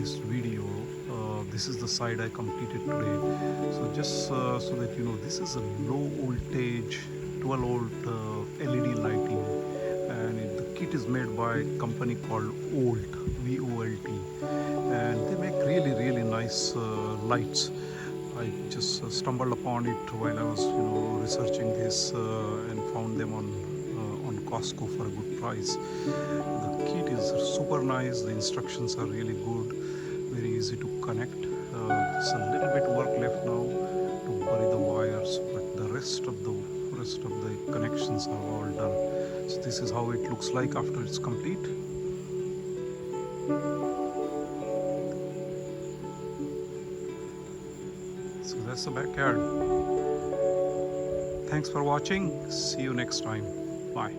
this video. This is the side I completed today. So just so that you know, this is a low voltage 12 volt LED lighting, and the kit is made by a company called Volt, VOLT, and they make really nice lights. I just stumbled upon it while I was researching this and found them on Costco for a good price. The kit is super nice. The instructions are really good, very easy to connect. There's a little bit work left now to bury the wires, but the rest of the connections are all done. So this is how it looks like after it's complete. So that's the backyard. Thanks for watching. See you next time. Bye.